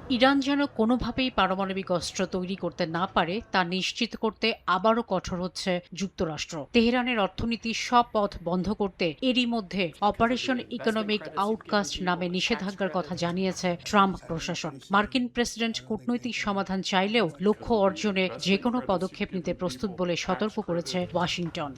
Iran যেন কোনোভাবেই পারমাণবিক অস্ত্র তৈরি করতে না পারে তা নিশ্চিত করতে আবারও কঠোর হচ্ছে যুক্তরাষ্ট্র। তেহরানের অর্থনীতির সব পথ বন্ধ করতে এরই মধ্যে অপারেশন ইকোনমিক আউটকাস্ট নামে নিষেধাজ্ঞার কথা জানিয়েছে ট্রাম্প প্রশাসন। মার্কিন প্রেসিডেন্ট কূটনৈতিক সমাধান চাইলেও লক্ষ্য অর্জনে যেকোনো পদক্ষেপ নিতে প্রস্তুত বলে সতর্ক করেছে ওয়াশিংটন।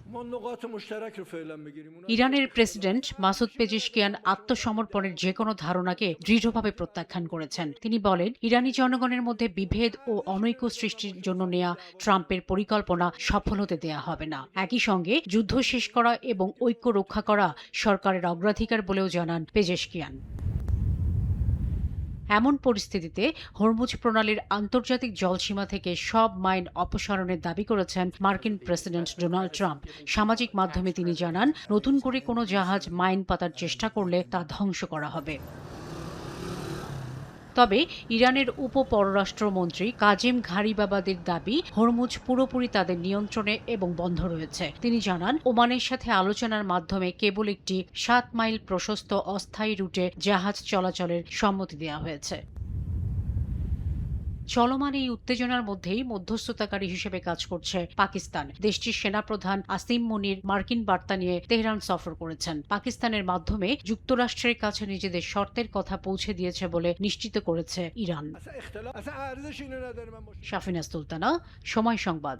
ইরানের প্রেসিডেন্ট মাসুদ পেজিশকিয়ান আত্মসমর্পণের যেকোনো ধারণাকে দৃঢ়ভাবে প্রত্যাখ্যান করেছেন। তিনি বলেন, ইরানি জনগণের মধ্যে বিভেদ ও অনৈক্য সৃষ্টির জন্য নেওয়া ট্রাম্পের পরিকল্পনা সফল হতে দেয়া হবে না। একই সঙ্গে যুদ্ধ শেষ করা এবং ঐক্য রক্ষা করা সরকারের অগ্রাধিকার বলেও জানান পেজেশকিয়ান। এমন পরিস্থিতিতে হরমুজ প্রণালীর আন্তর্জাতিক জলসীমা থেকে সব মাইন অপসারণের দাবি করেছেন মার্কিন প্রেসিডেন্ট ডোনাল্ড ট্রাম্প। সামাজিক মাধ্যমে তিনি জানান, নতুন করে কোনো জাহাজ মাইন পাতার চেষ্টা করলে তা ধ্বংস করা হবে। তবে ইরানের উপ-পররাষ্ট্রমন্ত্রী কাজেম ঘারিবাবাদের দাবি, হরমুজ পুরোপুরি তাদের নিয়ন্ত্রণে এবং বন্ধ রয়েছে। তিনি জানান, ওমানের সাথে আলোচনার মাধ্যমে কেবল একটি ৭ মাইল প্রশস্ত অস্থায়ী রুটে জাহাজ চলাচলের সম্মতি দেওয়া হয়েছে। চলমান এই উত্তেজনার মধ্যেই মধ্যস্থতাকারী হিসেবে কাজ করছে পাকিস্তান। দেশটির সেনাপ্রধান আসিম মনির মার্কিন বার্তা নিয়ে তেহরান সফর করেছেন। পাকিস্তানের মাধ্যমে যুক্তরাষ্ট্রের কাছে নিজেদের শর্তের কথা পৌঁছে দিয়েছে বলে নিশ্চিত করেছে ইরান। শাফিনা সুলতানা, সময় সংবাদ।